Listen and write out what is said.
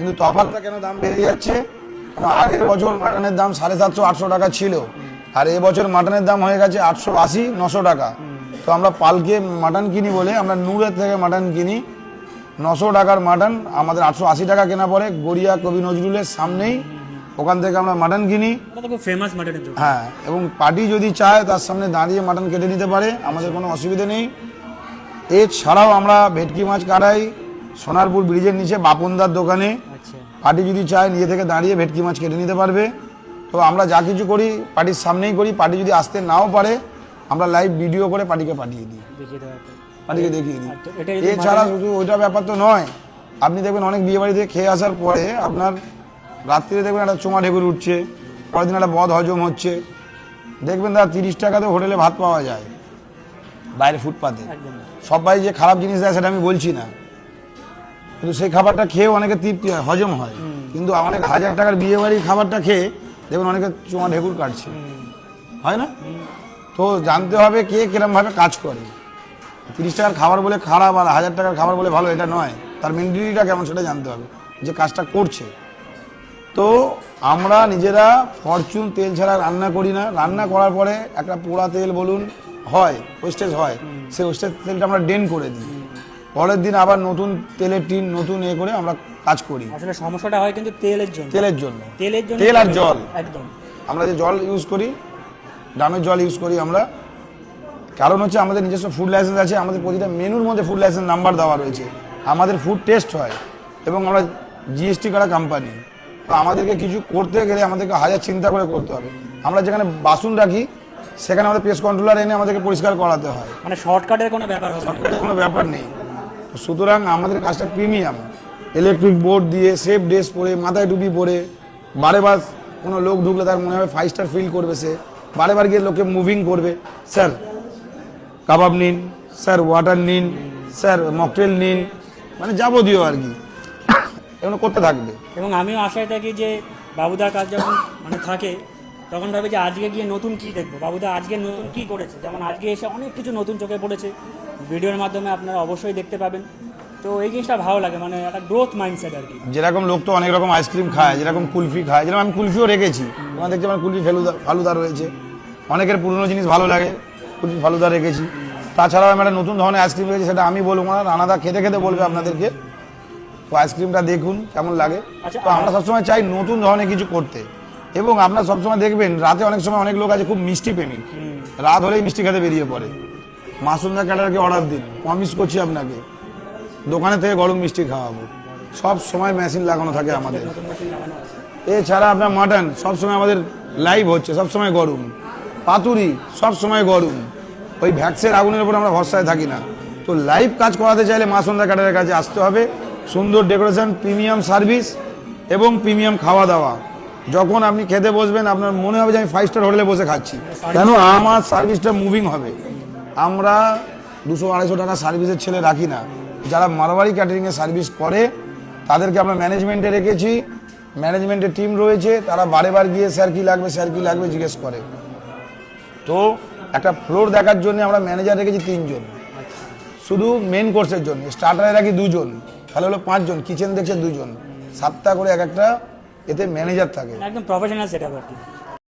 কিন্তু তফাৎটা কেন দাম বেড়ে যাচ্ছে? আগের বছর মাটনের দাম 750-800 টাকা ছিল, আর এবছর মাটনের দাম হয়ে গেছে 880-900 টাকা। তো আমরা পালকে মাটন কিনি বলে আমরা নূরের থেকে মাটন কিনি, 900 টাকার মাটন আমাদের 880 টাকা কেনা পড়ে। গড়িয়া কবি নজরুলের সামনেই ওখান থেকে আমরা মাটন কিনি। ফেমাস মাটনের দোকান। হ্যাঁ, এবং পার্টি যদি চায় তার সামনে দাঁড়িয়ে মাটন কেটে নিতে পারে, আমাদের কোনো অসুবিধা নেই। এছাড়াও আমরা ভেটকি মাছ কাটাই সোনারপুর ব্রিজের নিচে বাপনদার দোকানে। পার্টি যদি চায় নিজে থেকে দাঁড়িয়ে ভেটকি মাছ কেটে নিতে পারবে। তো আমরা যা কিছু করি পার্টির সামনেই করি। পার্টি যদি আসতে নাও পারে আমরা লাইভ ভিডিও করে পার্টিকে পাঠিয়ে দিই, পার্টিকে দেখিয়ে দিই। এছাড়া শুধু ওইটা ব্যাপার তো নয়, আপনি দেখবেন অনেক বিয়ে বাড়িতে খেয়ে আসার পরে আপনার রাত্রিরে দেখবেন একটা চোমা ঢেকুর উঠছে, পরের দিন একটা বদ হজম হচ্ছে। দেখবেন তার 30 টাকাতে হোটেলে ভাত পাওয়া যায় বাইরে ফুটপাতে। সবাই যে খারাপ জিনিস দেয় সেটা আমি বলছি না, কিন্তু সেই খাবারটা খেয়ে অনেকে তৃপ্তি হয়, হজম হয়। কিন্তু অনেক 1000 টাকার বিয়ে বাড়ির খাবারটা খেয়ে দেখবেন অনেকে চোমা ঢেকুর কাটছে, হয় না? তো জানতে হবে কে কিরমভাবে কাজ করে। 30 টাকার খাবার বলে খারাপ আর 1000 টাকার খাবার বলে ভালো এটা নয়, তার মেন্টালিটিটা কেমন সেটা জানতে হবে যে কাজটা করছে। তো আমরা নিজেরা ফরচুন তেল ছাড়া রান্না করি না। রান্না করার পরে একটা পোড়া তেল বলুন হয়, ওয়েস্টেজ হয়, সেই ওয়েস্টেজ তেলটা আমরা ড্রেন করে দিই। পরের দিন আবার নতুন তেলের টিন নতুন করে আমরা কাজ করি। আসলে সমস্যাটা হয় কিন্তু তেলের জন্য, তেল আর জল। একদম আমরা যে জল ইউজ করি, ড্রামের জল ইউজ করি আমরা, কারণ হচ্ছে আমাদের নিজস্ব ফুড লাইসেন্স আছে। আমাদের প্রতিটা মেনুর মধ্যে ফুড লাইসেন্স নাম্বার দেওয়া রয়েছে। আমাদের ফুড টেস্ট হয় এবং আমরা জিএসটি করা কোম্পানি। তো আমাদেরকে কিছু করতে গেলে আমাদেরকে হাজার চিন্তা করে করতে হবে। আমরা যেখানে বাসন রাখি সেখানে আমাদের পেস্ট কন্ট্রোলার এনে আমাদেরকে পরিষ্কার করাতে হয়, মানে শর্টকাটের কোনো ব্যাপার কোনো ব্যাপার নেই। সুতরাং আমাদের কাজটা প্রিমিয়াম। ইলেকট্রিক বোর্ড দিয়ে সেফ ড্রেস পরে মাথায় টুপি পরে বারে বার কোনো লোক ঢুকলে তার মনে হবে 5 স্টার ফিল করবে, সে বারে বার গিয়ে লোককে মুভিং করবে। স্যার কাবাব নিন, স্যার ওয়াটার নিন, স্যার মকটেল নিন, মানে যাবতীয় আর কি এগুলো করতে থাকবে। এবং আমিও আশায় থাকি যে বাবুদার কাজ যখন মানে থাকে তখন ভাবে যে আজকে গিয়ে নতুন কি দেখবো, বাবুদা আজকে নতুন কি করেছে। যেমন আজকে এসে অনেক কিছু নতুন চোখে পড়েছে, ভিডিওর মাধ্যমে আপনারা অবশ্যই দেখতে পাবেন। তো এই জিনিসটা ভালো লাগে, মানে একটা গ্রোথ মাইন্ডসেট আর কি। যেরকম লোক তো অনেক রকম আইসক্রিম খায়, যেরকম কুলফি খায়, যেরকম আমি কুলফিও রেখেছি। তোমার দেখছি আমার কুলফি ফালুদা রয়েছে। অনেকের পুরনো জিনিস ভালো লাগে, কুলফি ফালুদা রেখেছি। তাছাড়াও আমি একটা নতুন ধরনের আইসক্রিম রেখেছি, সেটা আমি বলবো না, রানাদা খেতে খেতে বলবে আপনাদেরকে। তো আইসক্রিমটা দেখুন কেমন লাগে। তো আমরা সবসময় চাই নতুন ধরনের কিছু করতে। এবং আপনারা সবসময় দেখবেন রাতে অনেক সময় অনেক লোক আছে খুব মিষ্টি প্রেমিক, রাত হলেই মিষ্টি খেতে বেরিয়ে পড়ে। মাসুমদা ক্যাটারকে অর্ডার দিন, প্রমিস করছি আপনাকে দোকানে থেকে গরম মিষ্টি খাওয়াবো। সব সময় মেশিন লাগানো থাকে আমাদের। এছাড়া আপনার মাটন সব সময় আমাদের লাইভ হচ্ছে, সব সময় গরম। পাতুরি সব সময় গরম। ওই ভ্যাক্সের আগুনের উপর আমরা ভরসায় থাকি না। তো লাইভ কাজ করাতে চাইলে মাসুমদা ক্যাটারের কাছে আসতে হবে। সুন্দর ডেকোরেশন, প্রিমিয়াম সার্ভিস এবং প্রিমিয়াম খাওয়া দাওয়া। যখন আপনি খেতে বসবেন আপনার মনে হবে যে আমি 5 স্টার হোটেলে বসে খাচ্ছি, কেন আমার সার্ভিসটা মুভিং হবে। আমরা 200-250 টাকা সার্ভিসের ছেলে রাখি না। যারা মারোয়ারি ক্যাটারিংয়ে সার্ভিস করে তাদেরকে আমরা ম্যানেজমেন্টে রেখেছি, ম্যানেজমেন্টের টিম রয়েছে, তারা বারে বার গিয়ে স্যার কী লাগবে স্যার কী লাগবে জিজ্ঞেস করে। তো একটা ফ্লোর দেখার জন্য আমরা ম্যানেজার রেখেছি 3 জন, শুধু মেন কোর্সের জন্য। স্টার্টারে রাখি 2 জন, তাহলে হলো 5 জন। কিচেন দেখছে 2 জন, 7টা করে এক একটা এতে ম্যানেজার থাকে। একদম প্রফেশনাল সেটআপ আর কি।